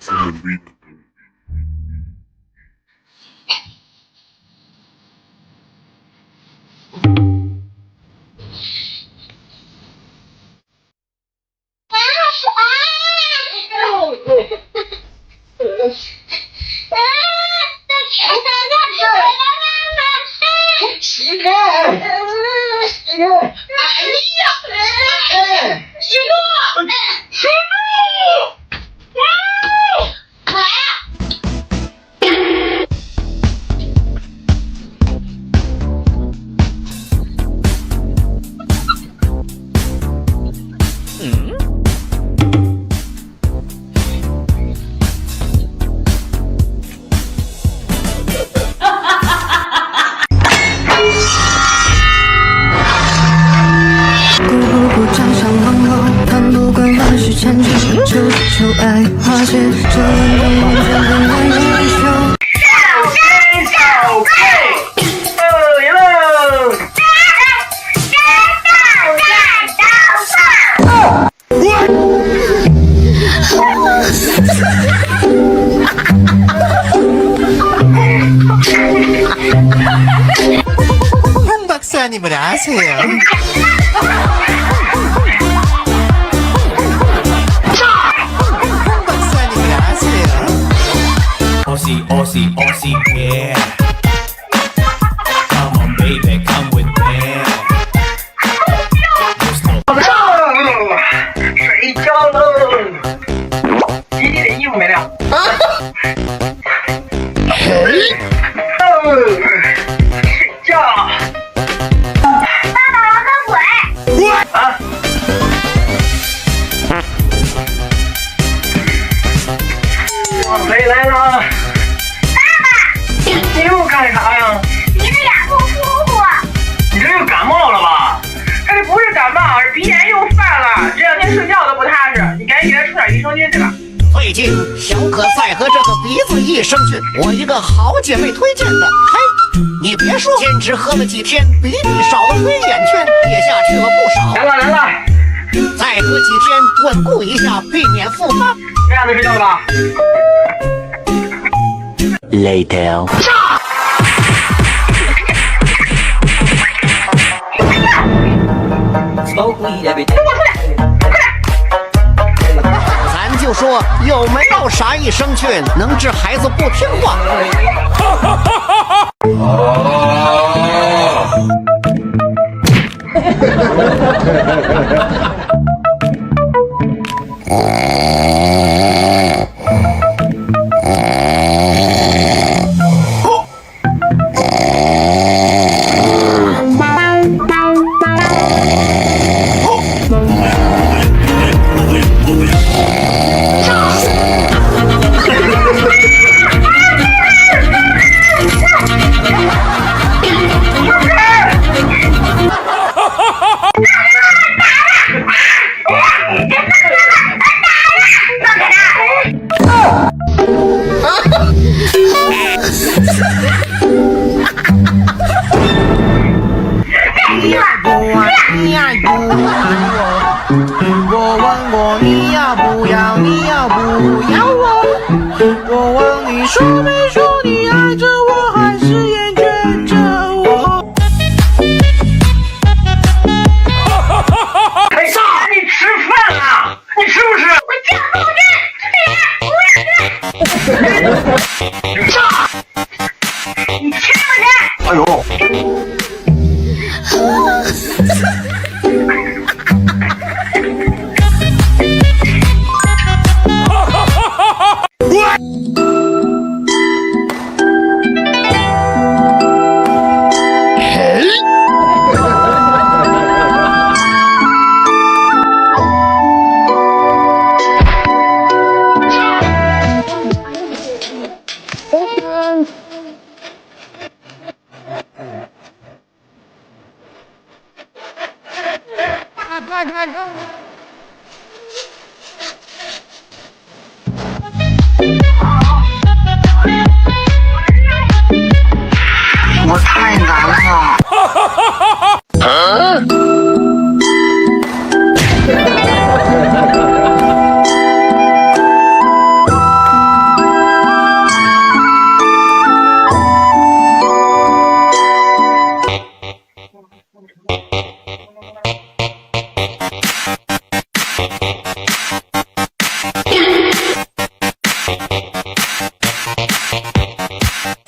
황 박사님을 아세요? 황 박사님을 아세요? Aussie, yeah. Come on, baby, come with me. 睡觉喽！弟弟的衣服没了。睡觉。爸爸，我喝水。啊！回来了。爸爸，你又干啥呀？你的脸不舒服。你这又感冒了吧？哎，这不是感冒，是鼻炎又犯了。这两天睡觉都不踏实，你赶紧给他出点益生菌去吧。最近小可赛和这个鼻子益生菌，我一个好姐妹推荐的。嘿，你别说，坚持喝了几天，比你少了黑眼圈也下去了不少。来了，再喝几天，稳固一下，避免复发。这样就睡觉了吧？ Later. Smoke weed every day. 咱就说有没有啥益生菌能治孩子不听话？我问过你要不要，你要不要我？我问你说没说你爱着我，还是厌倦着我？哎，啥？你吃饭啊？你是不是？我叫不认，不认。啥？你听不听？哎呦！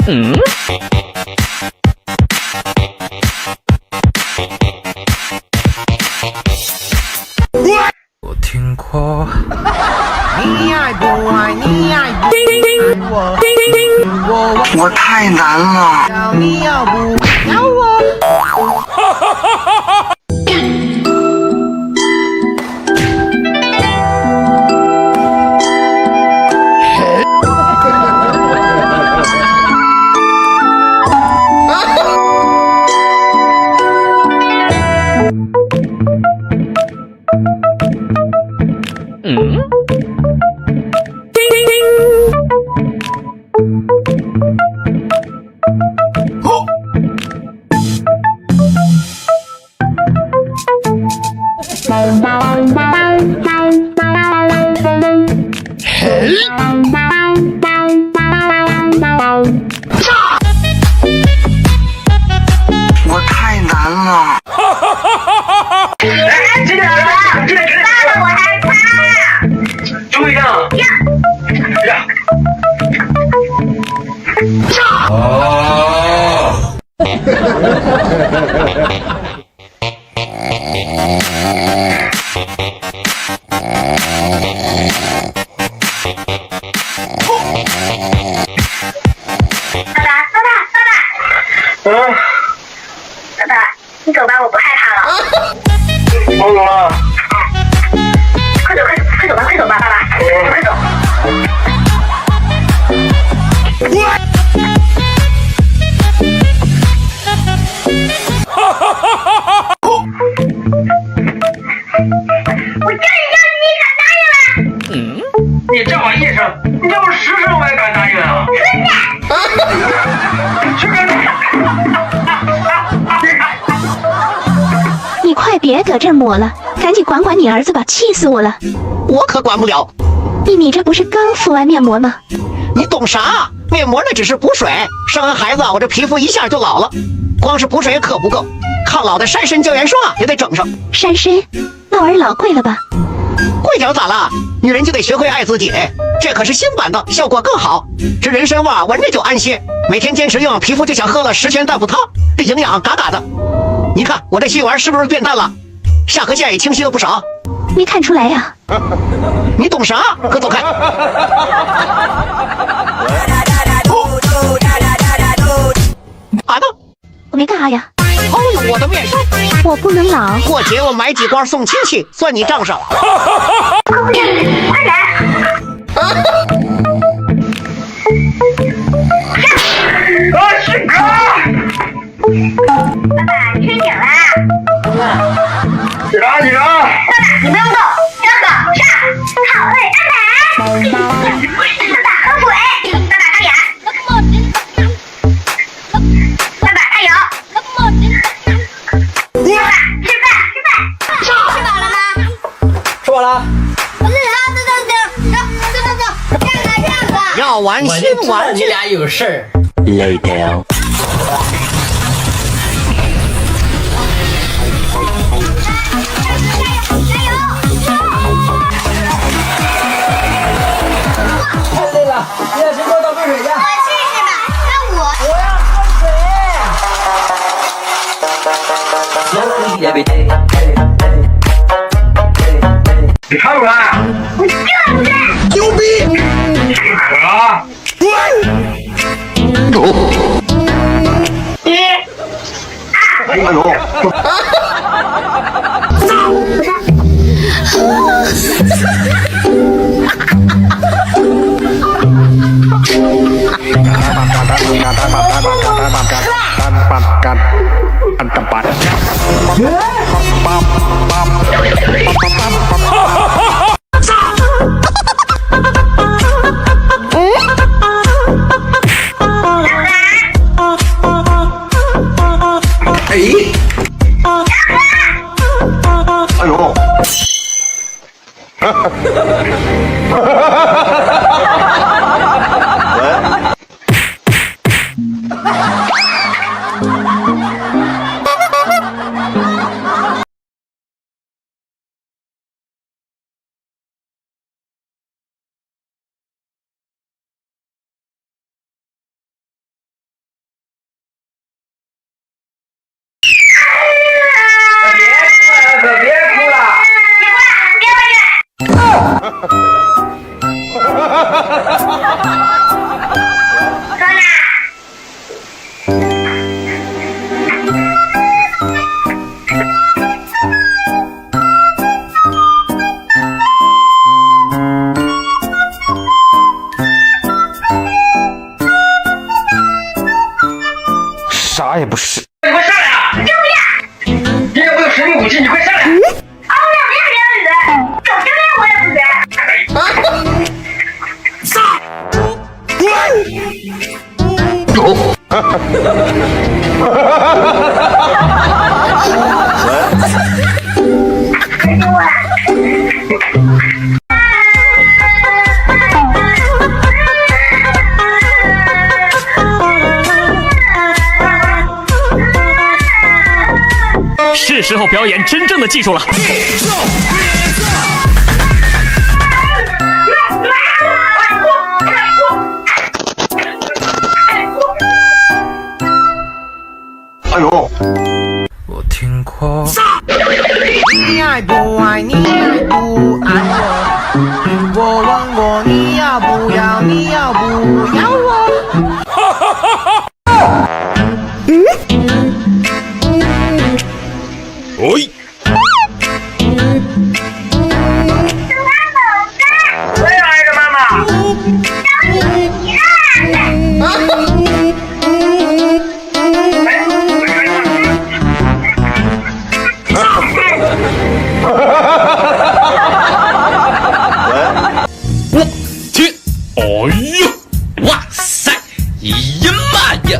我听过，你爱不爱？你爱不爱我？我太难了。你要不要我？我太难了。哎，这个啊，这个爸爸，我害怕。注意啊！呀！爸爸，你走吧，我不害怕了。我走了。快走吧，快走吧，爸爸，快走。我叫你，你敢答应了？你叫我一声，你叫我10声我也敢答应啊！去干啥？你快别搁这儿抹了，赶紧管管你儿子吧，气死我了！我可管不了。你这不是刚敷完面膜吗？你懂啥？面膜那只是补水，生完孩子我这皮肤一下就老了，光是补水可不够，抗老的山参胶原霜也得整上。山参，那玩意儿老贵了吧？贵点咋了？女人就得学会爱自己，这可是新版的，效果更好。这人参味闻着就安心，每天坚持用，皮肤就像喝了10全大补汤，这营养嘎嘎的。你看我这细纹是不是变淡了？下颌线也清晰了不少。没看出来呀、你懂啥？快走开！啊呢？我没干啥呀？哦呦，我的面霜！我不能老。过节我买几罐送亲戚，算你账上。快点！是哥！爸爸，你睡醒啦？起来，起来！爸爸，你不用动，跟我上，好嘞，安排。爸爸喝水，爸爸开眼，爸爸加油，爸爸吃饭，吃饱了吗？吃饱了。不是，走，这样子。要玩新玩具，俩有事儿。 Later. 太累了，你俩先给我倒杯水去。我试试吧，那我要喝水。 你看不看？牛逼！啊！哎呦！哎呦！啥也不是。你快上来啊！救命！你也不有神秘武器，你快上来！啊，我两边人鱼，走这边我也不学。是时候表演真正的技术了。哎呦！我听过。你爱不爱？你爱不爱我？我问过你要不要？你要不要我？喂。谁来着，妈妈？我天！哎呦！哇塞！呀妈呀！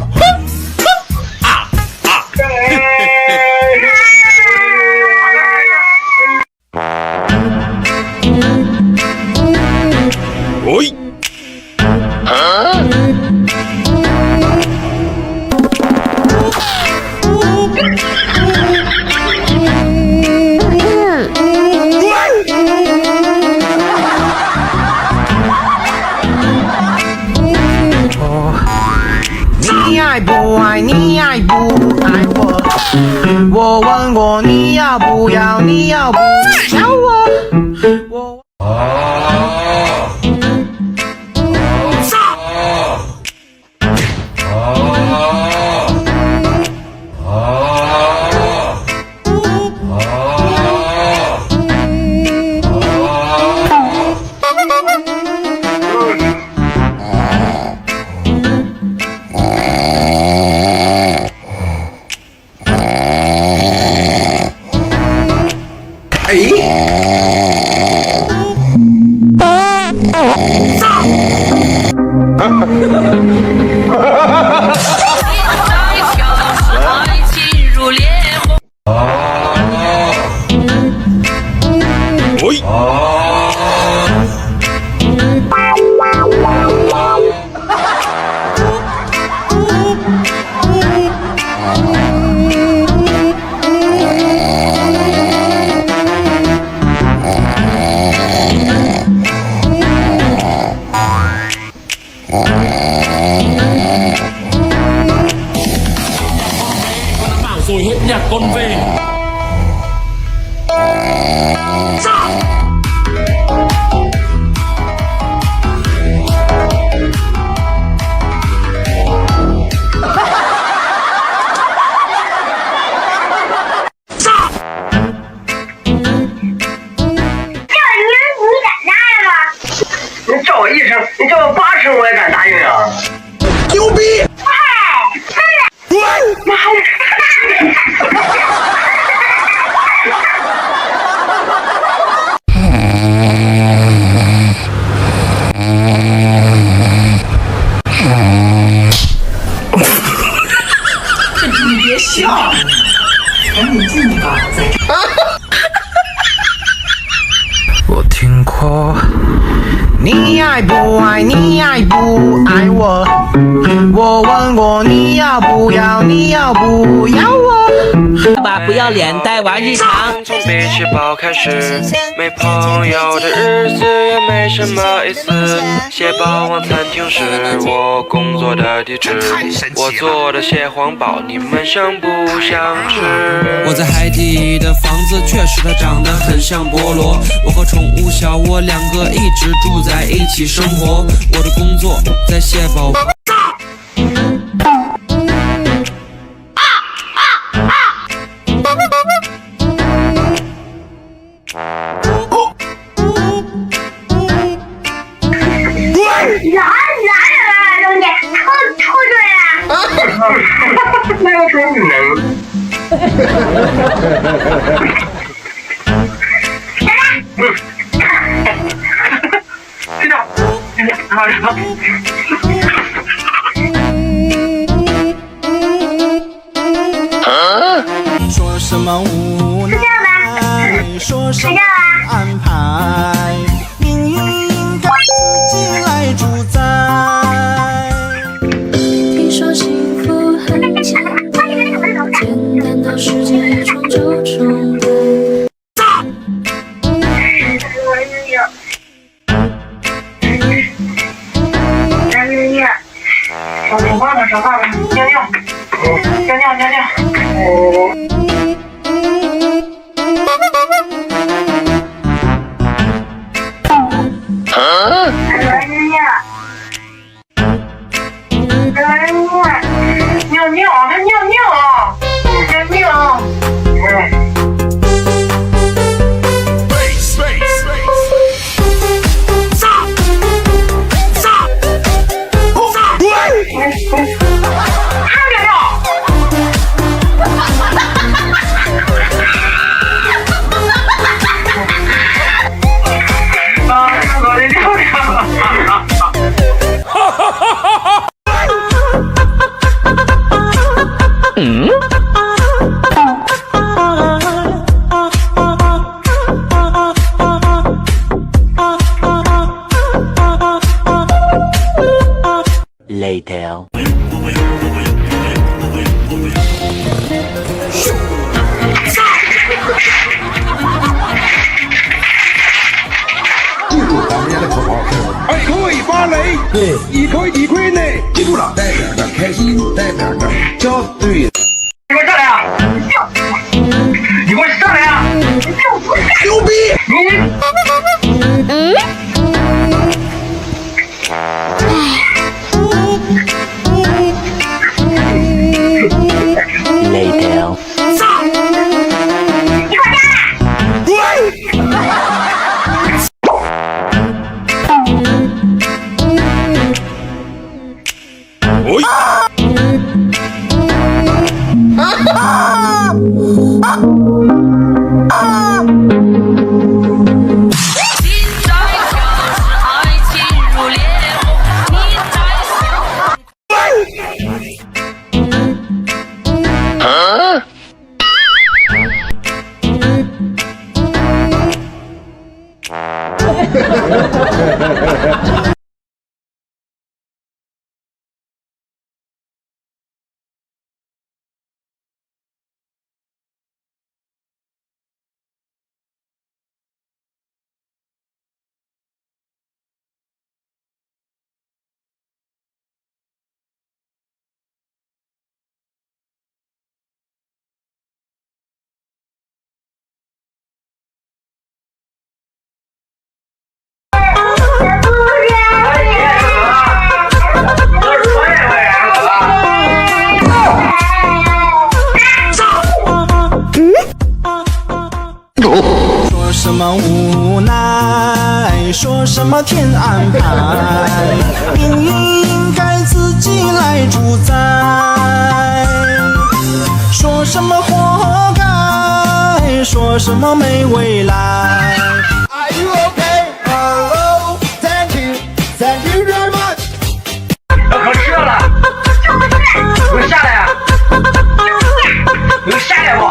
啊啊！喂！你爱不爱？你爱不爱我？我问过你要不要？你要不要我？喂！Bảo rồi hết nhạc con về. 你叫我一声，你叫我8声，我也敢答应啊！牛逼！妈呀！你别笑，赶紧进去吧，在这。我听过。你爱不爱？你爱不爱我？我问过你要不要？你要不要我？爸爸不要脸，带娃日常。从比起包开始，没朋友的日子也没什么意思。蟹堡王餐厅是我工作的地址，我做的蟹黄包，你们想不想吃？我在海底的房子确实它长得很像菠萝。我和宠物小窝两个一直住在一起生活。我的工作在蟹堡。那个时候你们。说什么无奈，说什么安排，命运应该自己来主宰。听说幸福很简单，简单到世界一撞就重来。说话呢，说话呢，尿尿，尿尿，尿尿。尿尿，他尿尿，尿尿。Later. 记住咱们家的口号是2可以发雷，对，1可以抵亏内。记住了，带点的开心，带点的笑，对。你给我上来啊！你给我上来啊！牛逼！Later. 说什么无奈，说什么天安排，命运应该自己来主宰。说什么活该，说什么没未来。Are you okay? Hello, thank you, thank you very much. 可吃了，给我下来啊！给我下来吧！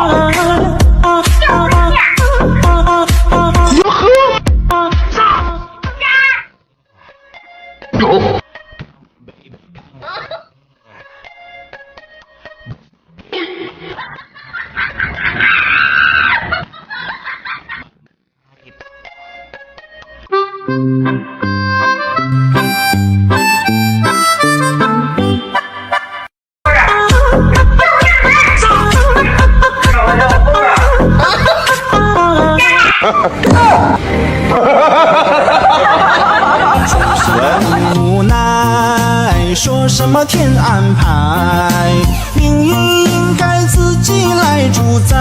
说什么天安排，命运应该自己来主宰。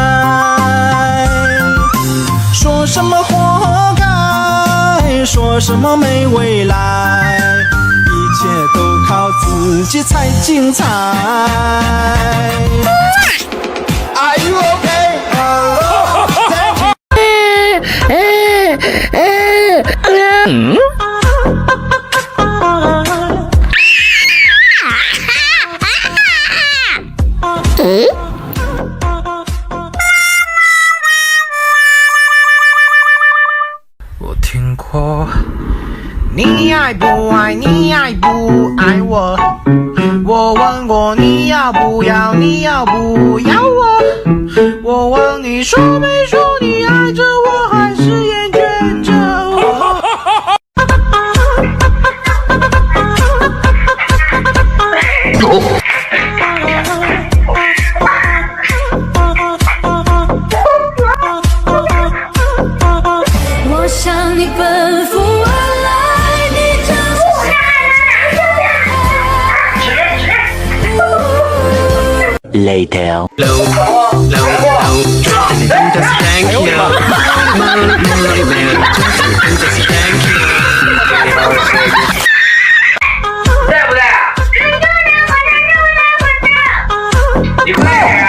说什么活该，说什么没未来，一切都靠自己才精彩。Are you okay? Thank you. 我听过，你爱不爱？你爱不爱我？我问过你要不要？你要不要我？我问你说没说你爱着我，还是厌倦着我？我向你奔赴而来，你将是 Later.在不在啊？你快点啊！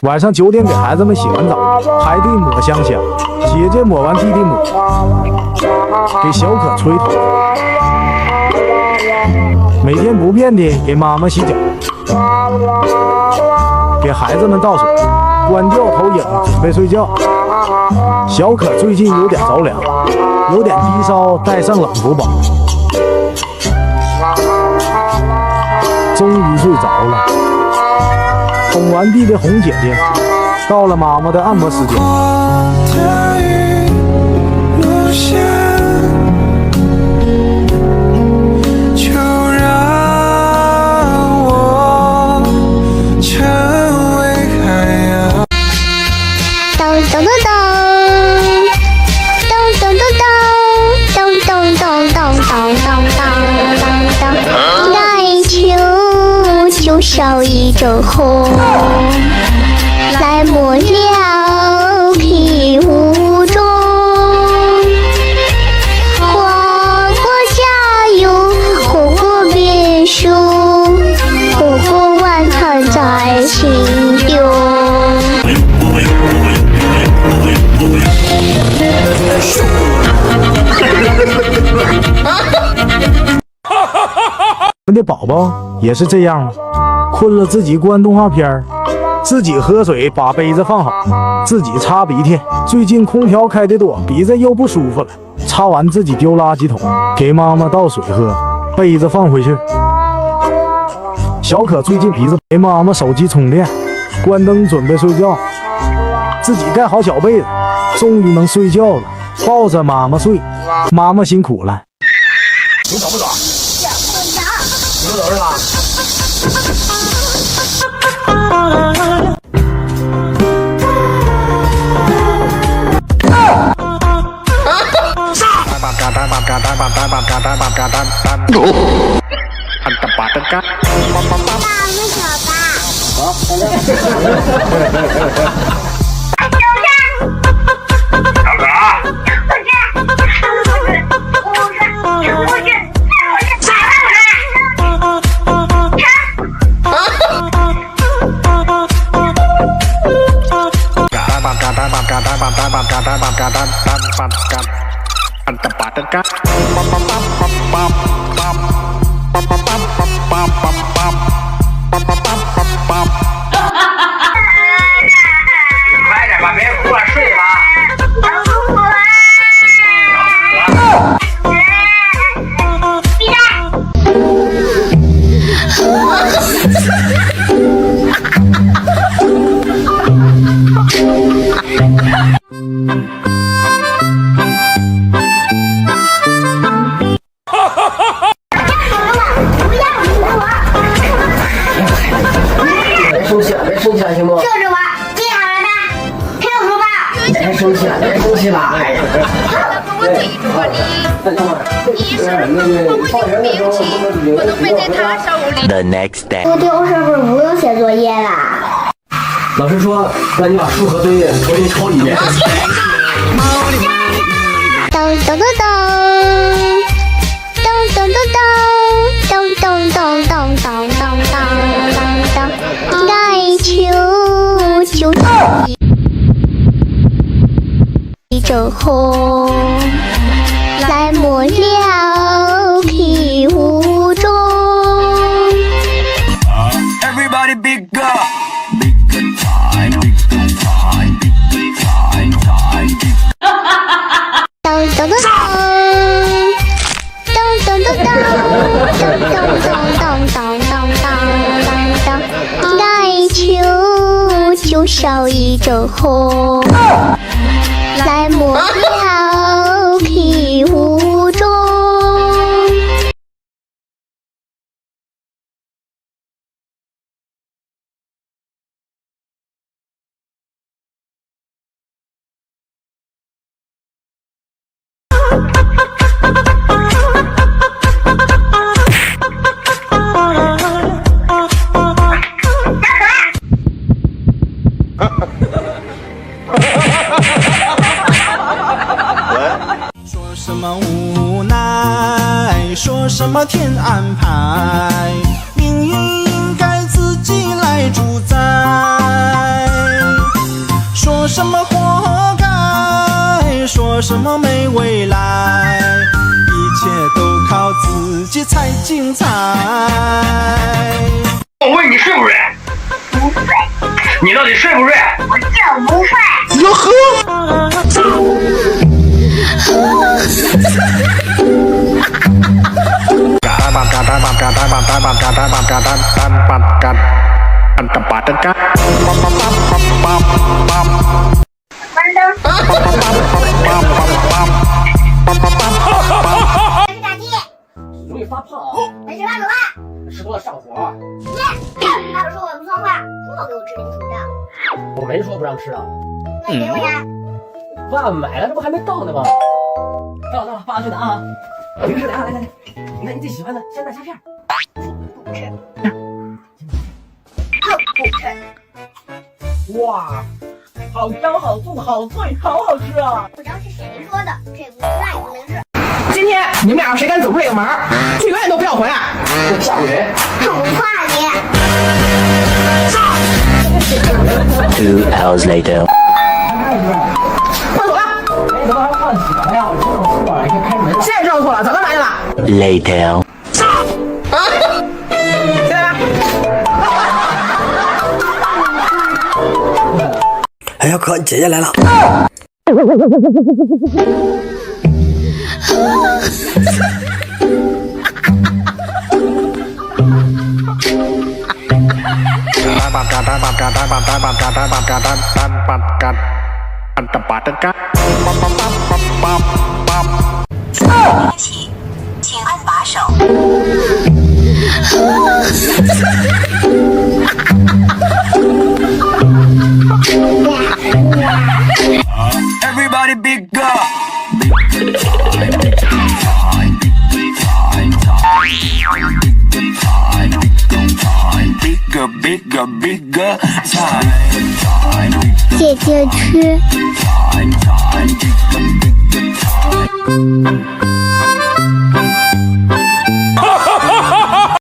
晚上9点给孩子们洗完澡，排队抹香香，姐姐抹完弟弟抹，给小可吹头，每天不变的给妈妈洗脚，给孩子们倒水，关掉投影准备睡觉。小可最近有点着凉，有点低烧，带上冷敷包，终于睡着了。哄完地的红姐姐，到了妈妈的按摩时间。就让我成为海洋。咚咚咚咚，咚咚咚咚，咚咚咚咚咚咚咚咚咚。爱情就像一阵风，来抹了皮肤中。花果下有火锅别墅，火锅晚餐在心中。我们的宝宝也是这样吗？困了自己关动画片，自己喝水把杯子放好，自己擦鼻涕。最近空调开得多，鼻子又不舒服了，擦完自己丢垃圾桶，给妈妈倒水喝，杯子放回去。小可最近鼻子给妈妈手机充电，关灯准备睡觉，自己盖好小被子，终于能睡觉了，抱着妈妈睡。妈妈辛苦了。你找不找？你不走是吧？快点吧，别哭了，睡吧。如果你是我的病情，我都会在他手里。 The next day. 我丢是不是不用写作业啦？老师说让你把数和作业重新抄一遍。咚咚咚咚，咚咚咚咚，咚咚咚咚咚咚咚咚，来求求一阵红，来没了皮雾中。Everybody big up, big time, big time, big time, time. 咚咚咚咚，咚咚咚咚，咚咚咚咚咚咚咚，来求求少一阵红，来没了皮雾中。说什么无奈，说什么天安排，命运应该自己来主宰。说什么活该，说什么没未来，一切都靠自己才精彩。我问你睡不睡？不睡。你到底睡不睡？我就不睡。哟呵。关灯。炸鸡。容易发胖啊。没吃饭怎么办？吃多了上火。大叔说我不算话，多少给我吃零食的。我没说不让吃啊。那你给我呀。饭买了，这不还没到呢吗？到了，放下去的啊。零食来了，来，你看你最喜欢的鲜奶虾片。不吃。不吃。哇，好香好酥好脆，好好吃啊！不知道是谁说的，这不那也不能吃。今天你们俩谁敢走出这个门，就永远都不要回来。下回人。不怕你。 2 hours later. 快走了！哎，怎么还换洗了呀？我知道错了，应该开门。现在知道错了，早干嘛去了？ Later. 起来吧！哎呀哥，姐姐来了。请按把手。Everybody big up, big time, big time, big time, time, bigger, bigger, bigger time. 姐姐吃。 Time, time, bigger, bigger time.